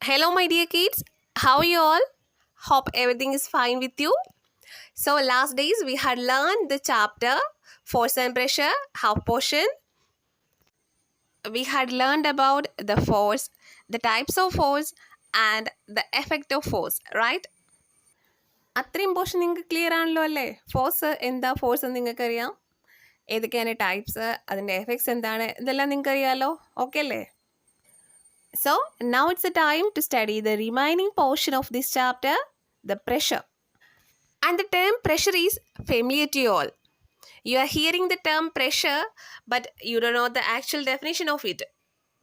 Hello, my dear kids. How are you all? Hope everything is fine with you. So, last days we had learned the chapter Force and Pressure, Half Portion. We had learned about the force, the types of force, and the effect of force, right? അത്രയും portion നിങ്ങൾക്ക് clear ആണല്ലോ അല്ലേ? Force എന്താ force എന്ന് നിങ്ങൾക്ക് അറിയാം, ഏതൊക്കെയാണ് types, അതിൻ്റെ എഫക്ട്സ് എന്താണ്, ഇതെല്ലാം നിങ്ങൾക്ക് അറിയാമല്ലോ. ഓക്കെ അല്ലേ? So, now it's the time to study the remaining portion of this chapter, the pressure. And the term pressure is familiar to you all. You are hearing the term pressure, but you don't know the actual definition of it.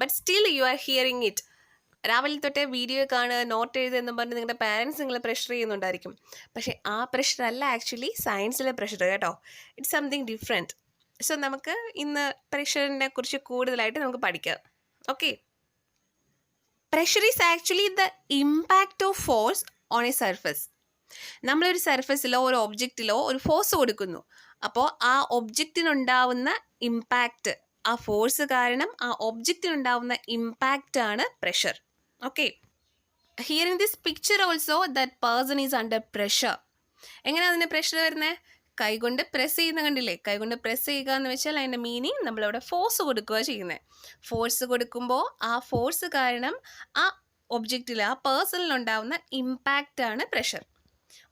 But still you are hearing it. രാവിലെ തൊട്ടേ video കാണുക, not എഴുതുമെന്ന് പറഞ്ഞ് നിങ്ങളുടെ parents നിങ്ങളെ pressure ചെയ്യുന്നുണ്ടായിരിക്കും. പക്ഷേ ആ pressure അല്ല actually സയൻസിലെ pressure കേട്ടോ. It's something different. സോ നമുക്ക് ഇന്ന് പ്രഷറിനെ കുറിച്ച് കൂടുതലായിട്ട് നമുക്ക് പഠിക്കാം. Okay. Pressure is actually the impact of force on A surface. നമ്മളൊരു സർഫസിലോ ഒരു ഒബ്ജക്റ്റിലോ ഒരു ഫോഴ്സ് കൊടുക്കുന്നു. അപ്പോൾ ആ ഒബ്ജക്റ്റിനുണ്ടാവുന്ന ഇമ്പാക്റ്റ്, ആ ഫോഴ്സ് കാരണം ആ ഒബ്ജക്റ്റിനുണ്ടാവുന്ന ഇമ്പാക്റ്റ് ആണ് pressure. Okay. Here in this picture also that person is under pressure. എങ്ങനെയാണ് അതിൻ്റെ പ്രഷർ വരുന്നത്? കൈകൊണ്ട് പ്രസ് ചെയ്യുന്ന കണ്ടില്ലേ? കൈകൊണ്ട് പ്രസ് ചെയ്യുക എന്ന് വെച്ചാൽ അതിൻ്റെ മീനിങ് നമ്മളവിടെ ഫോഴ്സ് കൊടുക്കുക ചെയ്യുന്നത്. ഫോഴ്സ് കൊടുക്കുമ്പോൾ ആ ഫോഴ്സ് കാരണം ആ ഒബ്ജക്റ്റിൽ, ആ പേഴ്സണിലുണ്ടാവുന്ന ഇമ്പാക്റ്റ് ആണ് പ്രഷർ.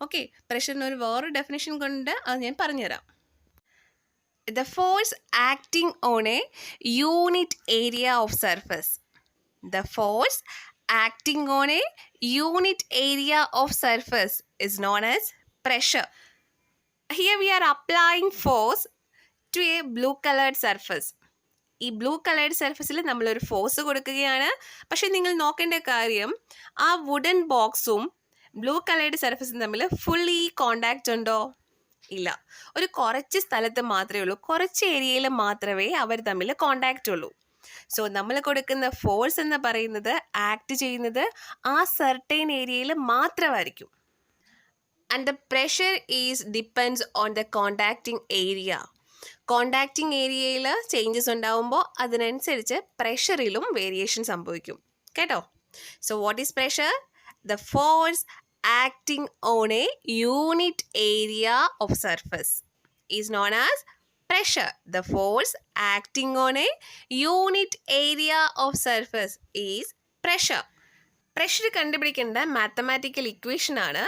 ഓക്കെ. പ്രഷറിന് ഒരു വേറൊരു ഡെഫിനേഷൻ കൊണ്ട് അത് ഞാൻ പറഞ്ഞുതരാം. The force acting on a unit area of surface. The force acting on a unit area of surface is known as pressure. Here we are applying force to a blue coloured surface. ഈ blue coloured സർഫസിൽ നമ്മളൊരു force കൊടുക്കുകയാണ്. പക്ഷേ നിങ്ങൾ നോക്കേണ്ട കാര്യം, ആ wooden ബോക്സും ബ്ലൂ കളേർഡ് സർഫസും തമ്മിൽ ഫുള്ളി കോണ്ടാക്റ്റ് ഉണ്ടോ? ഇല്ല. ഒരു കുറച്ച് സ്ഥലത്ത് മാത്രമേ ഉള്ളൂ, കുറച്ച് ഏരിയയിൽ മാത്രമേ അവർ തമ്മിൽ കോണ്ടാക്റ്റ് ഉള്ളൂ. സോ നമ്മൾ കൊടുക്കുന്ന ഫോഴ്സ് എന്ന് പറയുന്നത് ആക്ട് ചെയ്യുന്നത് ആ സർട്ടൈൻ ഏരിയയിൽ മാത്രമായിരിക്കും. And the pressure is depends on the contacting area. Contacting ഏരിയയിൽ ചേഞ്ചസ് ഉണ്ടാവുമ്പോൾ അതിനനുസരിച്ച് പ്രഷറിലും വേരിയേഷൻ സംഭവിക്കും കേട്ടോ. So what is pressure? The force acting on a unit area of surface is known as pressure. The force acting on a unit area of surface is pressure. Pressure കണ്ടുപിടിക്കേണ്ട mathematical equation ആണ്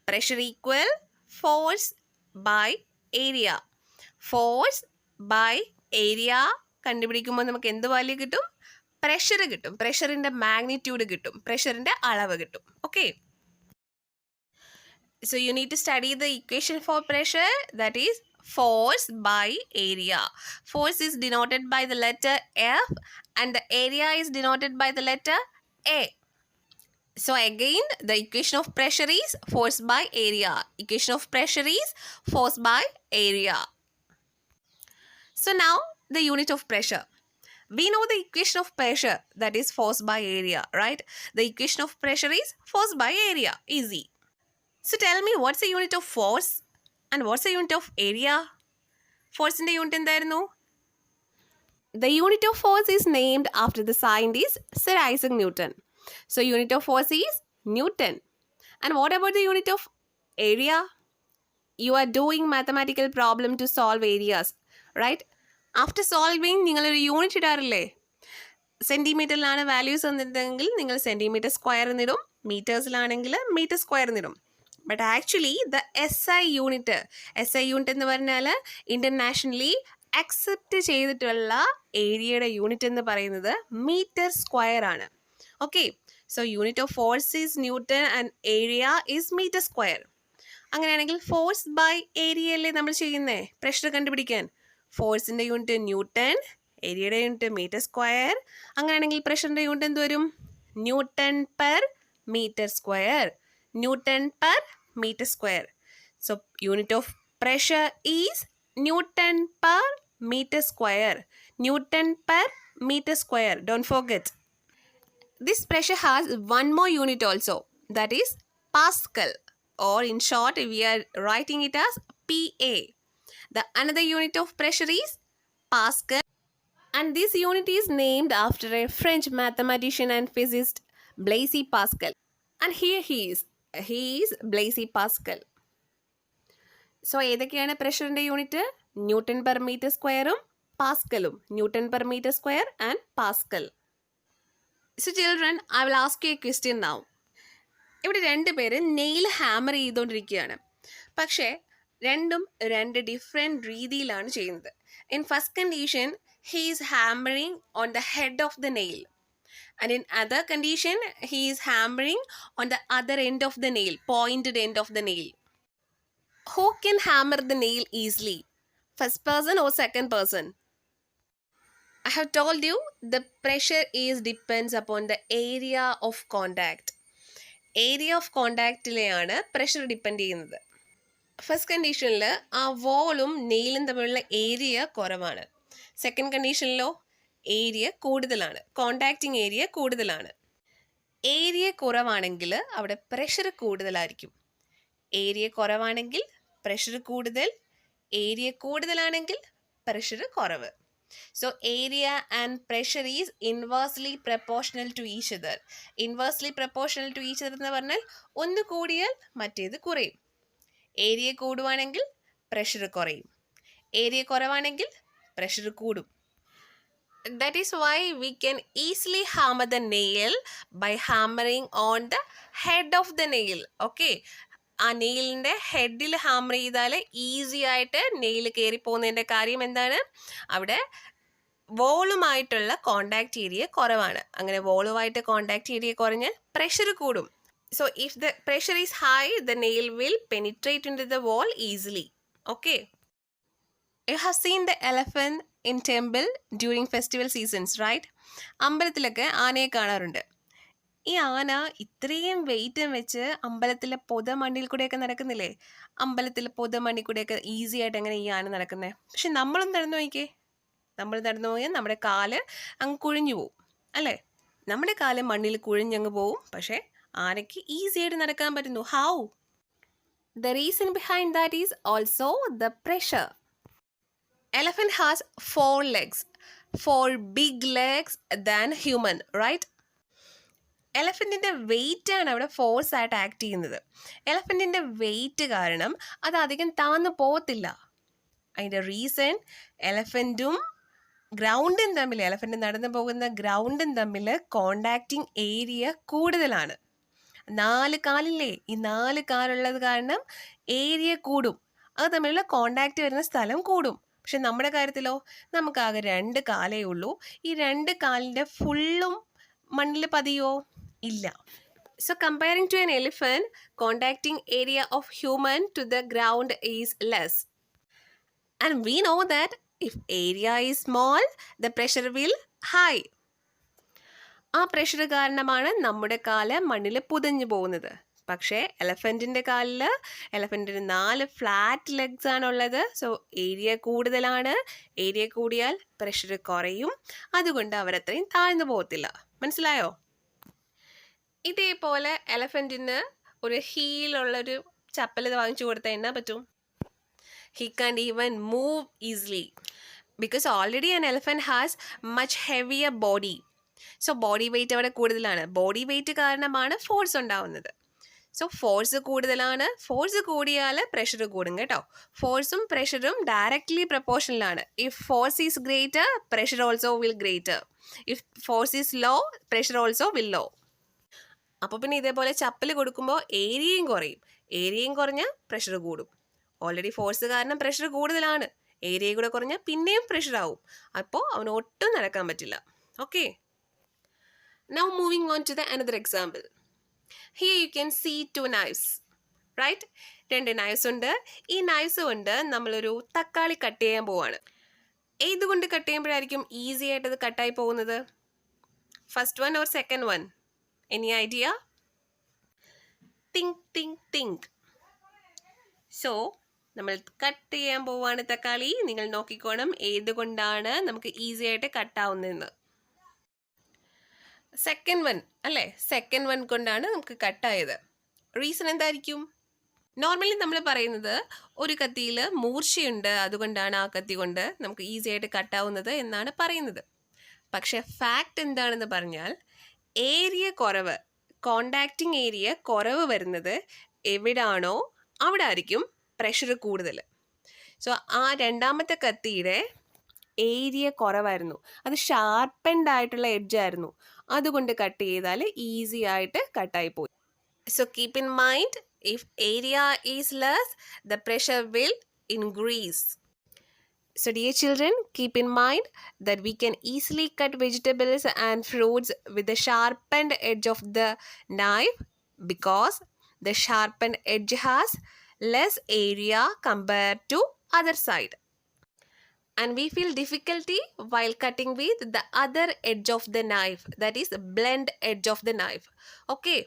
pressure equal force by area. Force by area കണ്ടുപിടിക്കുമ്പോൾ നമുക്ക് എന്ത് value കിട്ടും? Pressure കിട്ടും. പ്രഷറിൻ്റെ magnitude കിട്ടും, പ്രഷറിൻ്റെ അളവ് കിട്ടും. Okay. So you need to study the equation for pressure, that is force by area. Force is denoted by the letter F and the area is denoted by the letter A. So again, the equation of pressure is force by area. Equation of pressure is force by area. So now the unit of pressure. We know the equation of pressure, that is force by area, right? The equation of pressure is force by area. Easy. So tell me, what's the unit of force and what's the unit of area? Force in the unit എന്തായിരുന്നു? The unit of force is named after the scientist Sir Isaac Newton. So unit of force is Newton. And what about the unit of area? You are doing mathematical problem to solve areas, right? After solving നിങ്ങളൊരു unit ഇടാറില്ലേ? സെൻറ്റിമീറ്ററിലാണ് values വന്നിട്ടുണ്ടെങ്കിൽ നിങ്ങൾ centimetre square എന്നിടും, മീറ്റേഴ്സിലാണെങ്കിൽ metre square എന്നിടും. But actually the SI unit എന്ന് പറഞ്ഞാൽ ഇൻ്റർനാഷണലി അക്സെപ്റ്റ് ചെയ്തിട്ടുള്ള ഏരിയയുടെ യൂണിറ്റ് എന്ന് പറയുന്നത് മീറ്റർ സ്ക്വയർ ആണ്. Okay. So unit of force is newton and area is metre square. അങ്ങനെയാണെങ്കിൽ ഫോഴ്സ് ബൈ ഏരിയ അല്ലേ നമ്മൾ ചെയ്യുന്നേ പ്രഷർ കണ്ടുപിടിക്കാൻ? ഫോഴ്സിൻ്റെ യൂണിറ്റ് ന്യൂട്ടൺ, ഏരിയയുടെ യൂണിറ്റ് മീറ്റർ സ്ക്വയർ. അങ്ങനെയാണെങ്കിൽ പ്രഷറിൻ്റെ യൂണിറ്റ് എന്ത് വരും? Newton per metre square. Newton per metre square. So unit of pressure is newton per metre square. Newton per metre square. Don't forget. This pressure has one more unit also, that is Pascal, or in short we are writing it as PA. The another unit of pressure is Pascal, and this unit is named after a French mathematician and physicist Blaise Pascal. And here he is Blaise Pascal. So ഏതൊക്കെയാണ് പ്രഷറിൻ്റെ unit? Newton per metre സ്ക്വയറും പാസ്കലും. Newton per metre square and pascal. So children, I will ask you a question now. ഇവിടെ രണ്ട് പേര് nail hammer ചെയ്തുകൊണ്ടിരിക്കുകയാണ്. പക്ഷേ രണ്ടും രണ്ട് ഡിഫറെൻറ്റ് രീതിയിലാണ് ചെയ്യുന്നത്. In first condition he is hammering on the head of the nail, and in other condition he is hammering on the other end of the nail, pointed end of the nail. Who can hammer the nail easily, first person or second person? I have told you the pressure is depends upon the area of contact. Area of contactലെയാണ് pressure depend ചെയ്യുന്നത്. First കണ്ടീഷനിൽ ആ വോളും നെയിലും തമ്മിലുള്ള area കുറവാണ്. Second കണ്ടീഷനിലോ area കൂടുതലാണ്, കോണ്ടാക്റ്റിംഗ് ഏരിയ കൂടുതലാണ്. ഏരിയ കുറവാണെങ്കിൽ അവിടെ പ്രഷർ കൂടുതലായിരിക്കും. ഏരിയ കുറവാണെങ്കിൽ പ്രഷർ കൂടുതൽ, ഏരിയ കൂടുതലാണെങ്കിൽ പ്രഷർ കുറവ്. So area and pressure is inversely proportional to each other. Inversely proportional to each other എന്ന് പറഞ്ഞാൽ ഒന്ന് കൂടിയാൽ മറ്റേത് കുറയും. ഏരിയ കൂടുവാണെങ്കിൽ പ്രഷർ കുറയും, ഏരിയ കുറവാണെങ്കിൽ പ്രഷർ കൂടും. That is why we can easily hammer the nail by hammering on the head of the nail. Okay, ആ നെയിലിൻ്റെ ഹെഡിൽ ഹാമർ ചെയ്താൽ ഈസി ആയിട്ട് നെയിൽ കയറി പോകുന്നതിൻ്റെ കാര്യം എന്താണ്? അവിടെ വോളുമായിട്ടുള്ള കോണ്ടാക്ട് ഏരിയ കുറവാണ്. അങ്ങനെ വോളുമായിട്ട് കോണ്ടാക്ട് ഏരിയ കുറഞ്ഞാൽ പ്രഷർ കൂടും. So if the pressure is high, the nail will penetrate in to the wall easily. Okay, you have seen the elephant in temple during festival seasons, right? അമ്പലത്തിലൊക്കെ ആനയെ കാണാറുണ്ട്. ഈ ആന ഇത്രയും വെയിറ്റും വെച്ച് അമ്പലത്തിലെ പൊതമണ്ണിൽ കൂടെയൊക്കെ നടക്കുന്നില്ലേ? അമ്പലത്തിലെ പൊതമണ്ണിൽ കൂടെയൊക്കെ ഈസി ആയിട്ട് എങ്ങനെ ഈ ആന നടക്കുന്നത്? പക്ഷെ നമ്മളും നടന്നു നോക്കിയേ, നമ്മൾ നടന്നു പോയാൽ നമ്മുടെ കാല് അങ്ങ് കുഴിഞ്ഞു പോവും അല്ലേ? നമ്മുടെ കാല് മണ്ണിൽ കുഴിഞ്ഞങ്ങ് പോവും, പക്ഷേ ആനയ്ക്ക് ഈസി ആയിട്ട് നടക്കാൻ പറ്റുന്നു. How? The reason behind that is also the pressure. Elephant has 4 legs, 4 big legs than human, right? എലഫൻറ്റിൻ്റെ വെയിറ്റ് ആണ് അവിടെ ഫോഴ്സ് ആയിട്ട് ആക്ട് ചെയ്യുന്നത്. എലഫൻറ്റിൻ്റെ വെയിറ്റ് കാരണം അത് അധികം താന്നു പോകത്തില്ല. അതിൻ്റെ റീസൺ എലഫൻറ്റും ഗ്രൗണ്ടും തമ്മിൽ, എലഫൻറ്റ് നടന്നു പോകുന്ന ഗ്രൗണ്ടും തമ്മിൽ കോണ്ടാക്റ്റിംഗ് ഏരിയ കൂടുതലാണ്. 4 കാലില്ലേ? ഈ 4 കാലുള്ളത് കാരണം ഏരിയ കൂടും, അത് തമ്മിലുള്ള കോണ്ടാക്റ്റ് വരുന്ന സ്ഥലം കൂടും. പക്ഷെ നമ്മുടെ കാര്യത്തിലോ നമുക്കാകെ 2 കാലേ ഉള്ളൂ. ഈ 2 കാലിൻ്റെ ഫുള്ളും മണ്ണിൽ പതിയോ? ഇല്ല. So comparing to an elephant, contacting area of human to the ground is less. And we know that if area is small, the pressure will high. ആ പ്രഷർ കാരണമാണ് നമ്മുടെ കാല് മണ്ണിൽ പുതഞ്ഞു പോകുന്നത്. പക്ഷേ എലഫൻറ്റിൻ്റെ കാലിൽ, എലഫൻറ്റിന് 4 ഫ്ലാറ്റ് ലെഗ്സ് ആണുള്ളത്. സോ ഏരിയ കൂടുതലാണ്, ഏരിയ കൂടിയാൽ പ്രഷർ കുറയും, അതുകൊണ്ട് അവരത്രയും താഴ്ന്നു പോകത്തില്ല. മനസ്സിലായോ? ഇതേപോലെ എലഫൻറ്റിന് ഒരു ഹീലുള്ളൊരു ചപ്പൽ വാങ്ങിച്ചു കൊടുത്താൽ എന്നാ പറ്റും? He can even move easily because already an elephant has much heavier body. So body weight അവിടെ കൂടുതലാണ്. ബോഡി വെയിറ്റ് കാരണമാണ് ഫോഴ്സ് ഉണ്ടാവുന്നത്. സോ ഫോഴ്സ് കൂടുതലാണ്, ഫോഴ്സ് കൂടിയാൽ പ്രഷർ കൂടും കേട്ടോ. ഫോഴ്സും പ്രഷറും ഡയറക്റ്റ്ലി പ്രപ്പോർഷണലാണ്. If force is greater, pressure also will greater. If force is low, pressure also will low. അപ്പോൾ പിന്നെ ഇതേപോലെ ചപ്പൽ കൊടുക്കുമ്പോൾ ഏരിയയും കുറയും, ഏരിയയും കുറഞ്ഞാൽ പ്രഷർ കൂടും. ഓൾറെഡി ഫോഴ്സ് കാരണം പ്രഷർ കൂടുതലാണ്, ഏരിയ കൂടെ കുറഞ്ഞാൽ പിന്നെയും പ്രഷർ ആവും. അപ്പോൾ അവന് ഒട്ടും നടക്കാൻ പറ്റില്ല. Okay, now moving on to the another example. Here you can see 2 knives, right? 2 knives ഉണ്ട്. ഈ നൈവ്സ് കൊണ്ട് നമ്മളൊരു തക്കാളി കട്ട് ചെയ്യാൻ പോവാണ്. ഏതുകൊണ്ട് കട്ട് ചെയ്യുമ്പോഴായിരിക്കും ഈസി ആയിട്ട് അത് കട്ടായി പോകുന്നത്? First one or second one? Any idea? Think. So നമ്മൾ കട്ട് ചെയ്യാൻ പോവാണ് തക്കാളി. നിങ്ങൾ നോക്കിക്കോണം ഏതുകൊണ്ടാണ് നമുക്ക് ഈസി ആയിട്ട് കട്ടാവുന്നതെന്ന്. സെക്കൻഡ് വൺ അല്ലേ? സെക്കൻഡ് വൺ കൊണ്ടാണ് നമുക്ക് കട്ടായത്. റീസൺ എന്തായിരിക്കും? നോർമലി നമ്മൾ പറയുന്നത് ഒരു കത്തിയിൽ മൂർച്ചയുണ്ട്, അതുകൊണ്ടാണ് ആ കത്തി കൊണ്ട് നമുക്ക് ഈസി ആയിട്ട് കട്ടാവുന്നത് എന്നാണ് പറയുന്നത്. പക്ഷെ ഫാക്റ്റ് എന്താണെന്ന് പറഞ്ഞാൽ ഏരിയ കുറവ്, കോണ്ടാക്റ്റിംഗ് ഏരിയ കുറവ് വരുന്നത് എവിടാണോ അവിടെ ആയിരിക്കും പ്രഷർ കൂടുതൽ. സോ ആ രണ്ടാമത്തെ കത്തിയുടെ ഏരിയ കുറവായിരുന്നു, അത് ഷാർപ്പൻഡ് ആയിട്ടുള്ള എഡ്ജായിരുന്നു, അതുകൊണ്ട് കട്ട് ചെയ്താൽ ഈസി ആയിട്ട് കട്ടായി പോയി. So keep in mind, if area is less the pressure will increase. So dear children, keep in mind that we can easily cut vegetables and fruits with the sharpened edge of the knife because the sharpened edge has less area compared to other side. And we feel difficulty while cutting with the other edge of the knife, that is blunt edge of the knife. Okay.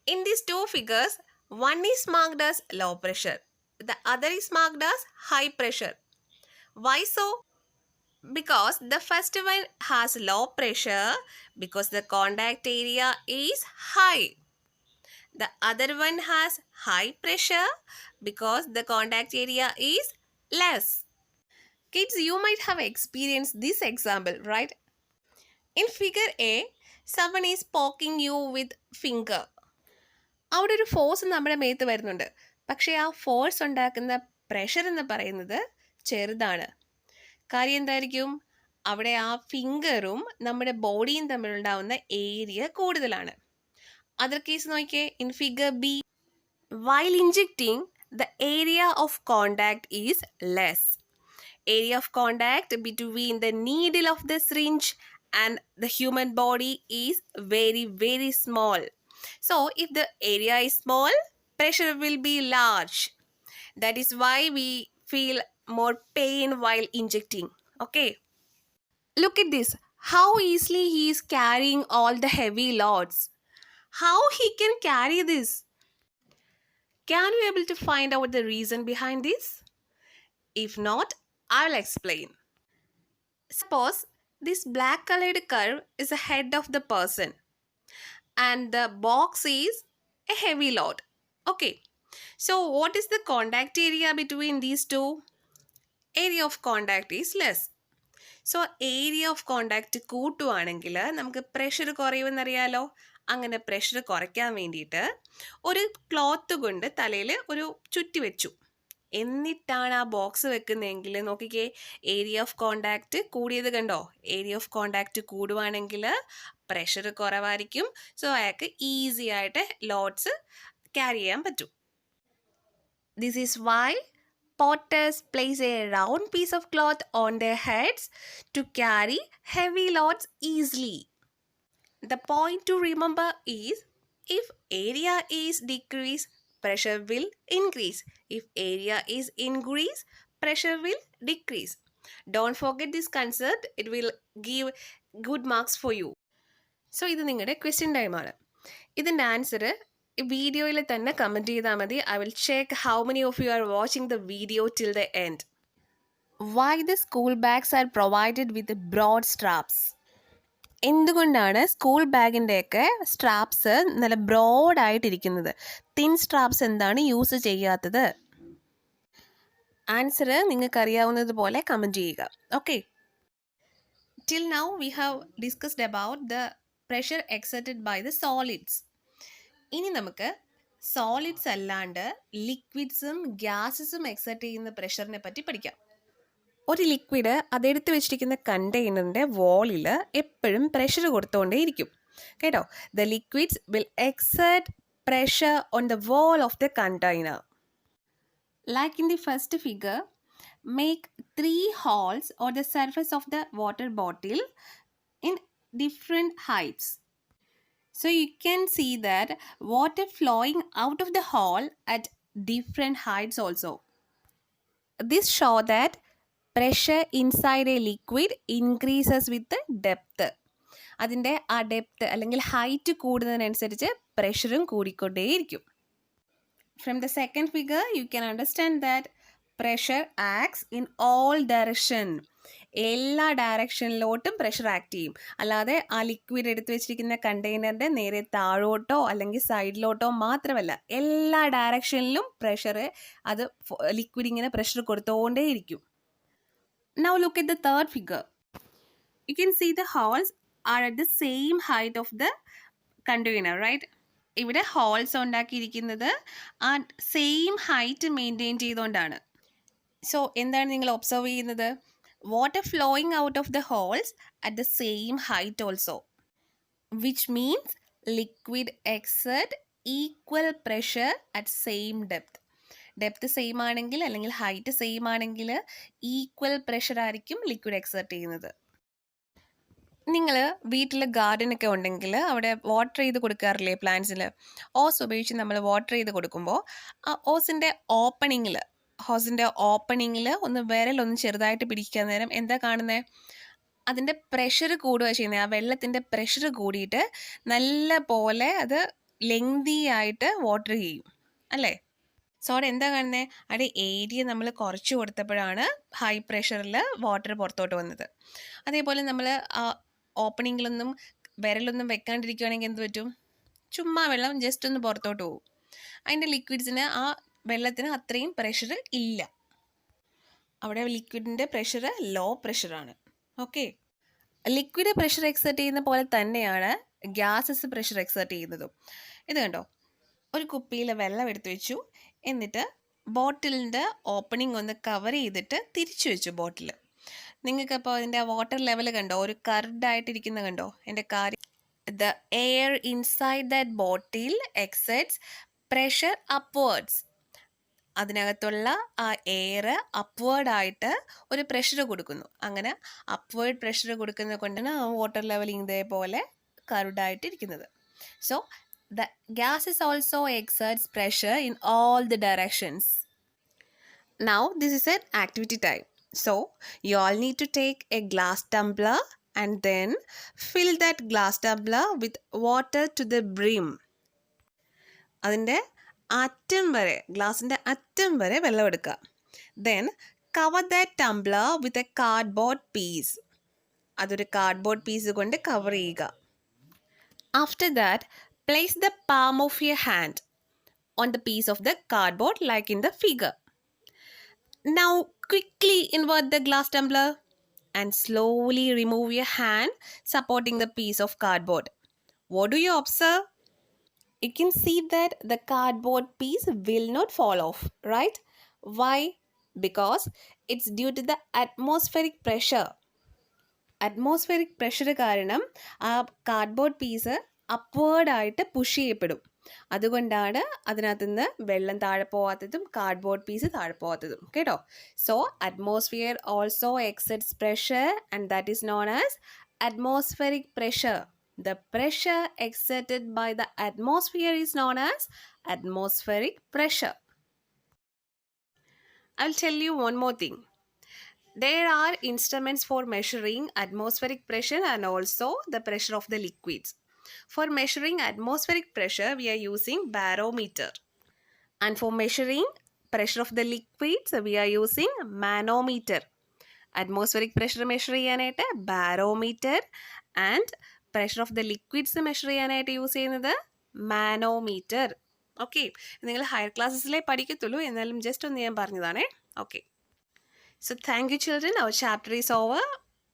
In these two figures, one is marked as low pressure, the other is marked as high pressure. Why so? Because the first one has low pressure because the contact area is high. The other one has high pressure because the contact area is less. Kids, you might have experienced this example, right? In figure A, someone is poking you with finger. അവിടെ ഒരു force നമ്മുടെ മേത്ത് വരുന്നുണ്ട്, പക്ഷേ ആ force ഉണ്ടാക്കുന്ന pressure എന്ന് പറയുന്നത് ചെറുതാണ്. കാര്യം എന്തായിരിക്കും? അവിടെ ആ ഫിംഗറും നമ്മുടെ ബോഡിയും തമ്മിലുണ്ടാവുന്ന ഏരിയ കൂടുതലാണ്. അതർ കേസ് നോക്കിയേ, in figure B, while injecting the area of contact is less. Area of contact between the needle of the syringe and the human body is very very small. So if the area is small, pressure will be large. That is why we feel more pain while injecting. Okay. Look at this. How easily he is carrying all the heavy loads. How he can carry this? Can you able to find out the reason behind this? If not, I'll explain. Suppose this black colored curve is the head of the person and the box is a heavy load. Okay. So what is the contact area between these two? Area of contact is less. So area of contact കൂട്ടുവാണെങ്കിൽ നമുക്ക് pressure കുറയുമെന്നറിയാലോ. അങ്ങനെ pressure കുറയ്ക്കാൻ വേണ്ടിയിട്ട് ഒരു cloth കൊണ്ട് തലയിൽ ഒരു ചുറ്റി വെച്ചു. എന്നിട്ടാണ് ആ ബോക്സ് വെക്കുന്നതെങ്കിൽ നോക്കിക്കേ, ഏരിയ ഓഫ് കോണ്ടാക്റ്റ് കൂടിയത് കണ്ടോ? ഏരിയ ഓഫ് കോണ്ടാക്റ്റ് കൂടുവാണെങ്കിൽ പ്രഷർ കുറവായിരിക്കും. സോ അയാൾക്ക് ഈസി ആയിട്ട് ലോഡ്സ് ക്യാരി ചെയ്യാൻ പറ്റും. This is why potters place a round piece of cloth on their heads to carry heavy loads easily. The point to remember is, if area is decreased, pressure will increase. If area is increased, pressure will decrease. Don't forget this concept. It will give good marks for you. So ഇത് നിങ്ങളുടെ question ടൈമാണ്. ഇതിൻ്റെ answer വീഡിയോയിൽ തന്നെ comment ചെയ്താൽ മതി. I will check how many of you are watching the video till the end. Why the school bags are provided with broad straps? എന്തുകൊണ്ടാണ് school ബാഗിൻ്റെയൊക്കെ സ്ട്രാപ്സ് നല്ല ബ്രോഡായിട്ടിരിക്കുന്നത്? തിൻ സ്ട്രാപ്സ് എന്താണ് യൂസ് ചെയ്യാത്തത്? ആൻസർ നിങ്ങൾക്കറിയാവുന്നതുപോലെ കമൻറ്റ് ചെയ്യുക. Okay. Till now we have discussed about the pressure exerted by the solids. ഇനി നമുക്ക് സോളിഡ്സ് അല്ലാണ്ട് ലിക്വിഡ്സും ഗ്യാസസും എക്സർട്ട് ചെയ്യുന്ന പ്രഷറിനെ പറ്റി പഠിക്കാം. ഒരു ലിക്വിഡ് അതെടുത്ത് വെച്ചിരിക്കുന്ന കണ്ടെയ്നറിൻ്റെ വോളിൽ എപ്പോഴും പ്രഷർ കൊടുത്തുകൊണ്ടേയിരിക്കും കേട്ടോ. The liquids will exert pressure on the wall of the container. Like in the first figure, make 3 holes on the surface of the water bottle in different heights. So you can see that water flowing out of the hole at different heights also. This shows that pressure inside a liquid increases with the depth. അതിൻ്റെ ആ depth അല്ലെങ്കിൽ height കൂടുന്നതിനനുസരിച്ച് പ്രഷറും കൂടിക്കൊണ്ടേയിരിക്കും. From the second figure, you can understand that pressure acts in all direction. എല്ലാ ഡയറക്ഷനിലോട്ടും pressure act ചെയ്യും. അല്ലാതെ ആ liquid എടുത്ത് വെച്ചിരിക്കുന്ന കണ്ടെയ്നറിൻ്റെ നേരെ താഴോട്ടോ അല്ലെങ്കിൽ സൈഡിലോട്ടോ മാത്രമല്ല, എല്ലാ ഡയറക്ഷനിലും പ്രഷർ അത് ലിക്വിഡ് ഇങ്ങനെ pressure കൊടുത്തുകൊണ്ടേയിരിക്കും. Now look at the third figure. You can see the holes are at the same height of the container, right? ഇവിടെ ഹോൾസ് ഉണ്ടാക്കിയിരിക്കുന്നത് ആ സെയിം ഹൈറ്റ് മെയിൻറ്റെയിൻ ചെയ്തുകൊണ്ടാണ്. സോ എന്താണ് നിങ്ങൾ ഒബ്സർവ് ചെയ്യുന്നത്? Water flowing out of the holes at the same height also, which means liquid exert equal pressure at same depth. Depth same ആണെങ്കിൽ അല്ലെങ്കിൽ height same ആണെങ്കിൽ ഈക്വൽ പ്രഷർ ആയിരിക്കും liquid exert ചെയ്യുന്നത്. നിങ്ങൾ വീട്ടിൽ ഗാർഡനൊക്കെ ഉണ്ടെങ്കിൽ അവിടെ വാട്ടർ ചെയ്ത് കൊടുക്കാറില്ലേ പ്ലാന്റ്സിൽ? ഓസ് ഉപയോഗിച്ച് നമ്മൾ വാട്ടർ ചെയ്ത് കൊടുക്കുമ്പോൾ ആ ഹോസിൻ്റെ ഓപ്പണിങ്ങിൽ ഒന്ന് വിരലൊന്ന് ചെറുതായിട്ട് പിടിക്കാൻ നേരം എന്താ കാണുന്നത്? അതിൻ്റെ പ്രഷർ കൂടുക ചെയ്യുന്നത്. ആ വെള്ളത്തിൻ്റെ പ്രഷർ കൂടിയിട്ട് നല്ല പോലെ അത് ലെങ്തി ആയിട്ട് വാട്ടർ ചെയ്യും അല്ലേ? സോ അവിടെ എന്താ കാണുന്നത്? അവിടെ ഏരിയ നമ്മൾ കുറച്ച് കൊടുത്തപ്പോഴാണ് ഹൈ പ്രഷറിൽ വാട്ടർ പുറത്തോട്ട് വന്നത്. അതേപോലെ നമ്മൾ ആ ഓപ്പണിങ്ങിലൊന്നും വിരലൊന്നും വെക്കാണ്ടിരിക്കുകയാണെങ്കിൽ എന്ത് പറ്റും? ചുമ്മാ വെള്ളം ജസ്റ്റ് ഒന്ന് പുറത്തോട്ട് പോകും. അതിൻ്റെ ലിക്വിഡ്സിന് ആ വെള്ളത്തിന് അത്രയും പ്രഷർ ഇല്ല. അവിടെ ലിക്വിഡിൻ്റെ പ്രഷർ ലോ പ്രഷറാണ്. ഓക്കെ, ലിക്വിഡ് പ്രഷർ എക്സർട്ട് ചെയ്യുന്ന പോലെ തന്നെയാണ് ഗ്യാസസ് പ്രഷർ എക്സർട്ട് ചെയ്യുന്നതും. ഇത് കണ്ടോ, ഒരു കുപ്പിയിൽ വെള്ളം എടുത്തു വെച്ചു, എന്നിട്ട് ബോട്ടിലിൻ്റെ ഓപ്പണിംഗ് ഒന്ന് കവർ ചെയ്തിട്ട് തിരിച്ചു വെച്ചു ബോട്ടിൽ. നിങ്ങൾക്കപ്പോൾ അതിൻ്റെ വാട്ടർ ലെവൽ കണ്ടോ? ഒരു കർഡായിട്ടിരിക്കുന്ന കണ്ടോ? എൻ്റെ കാര്യം, the air inside that bottle exerts pressure upwards. അതിനകത്തുള്ള ആ എയർ അപ്വേർഡായിട്ട് ഒരു പ്രഷർ കൊടുക്കുന്നു. അങ്ങനെ അപ്വേർഡ് പ്രഷർ കൊടുക്കുന്നത് കൊണ്ടാണ് ആ വാട്ടർ ലെവൽ ഇതേപോലെ കർഡായിട്ടിരിക്കുന്നത്. So the gases also exerts pressure in all the directions. Now this is an activity time. So you all need to take a glass tumbler and then fill that glass tumbler with water to the brim. അതിൻ്റെ അറ്റം വരെ, ഗ്ലാസിൻ്റെ അറ്റം വരെ വെള്ളം എടുക്കുക. Then cover that tumbler with a cardboard piece. അതൊരു cardboard piece കൊണ്ട് കവർ ചെയ്യുക. After that, place the palm of your hand on the piece of the cardboard like in the figure. Now quickly invert the glass tumbler and slowly remove your hand supporting the piece of cardboard. What do you observe? You can see that the cardboard piece will not fall off, right? Why? Because it's due to the atmospheric pressure. Atmospheric pressure കാരണം ആ cardboard piece അപ്വേർഡായിട്ട് push ചെയ്യപ്പെടും. അതുകൊണ്ടാണ് അതിനകത്ത് നിന്ന് വെള്ളം താഴെ പോവാത്തതും cardboard piece താഴെ പോവാത്തതും. കേട്ടോ? So atmosphere also exerts pressure and that is known as atmospheric pressure. The pressure exerted by the atmosphere is known as atmospheric pressure. I'll tell you one more thing. There are instruments for measuring atmospheric pressure and also the pressure of the liquids. For measuring atmospheric pressure, we are using barometer. And for measuring pressure of the liquids, we are using manometer. Atmospheric pressure measure ചെയ്യാനായിട്ട് barometer and pressure of the liquids measure ചെയ്യാനായിട്ട് use ചെയ്യുന്നത് manometer. Okay, നിങ്ങൾ higher ക്ലാസ്സസിലേ പഠിക്കത്തുള്ളൂ, എന്നാലും just ഒന്ന് ഞാൻ പറഞ്ഞതാണേ. Okay, so thank you children. Our chapter is over.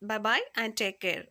Bye bye and take care.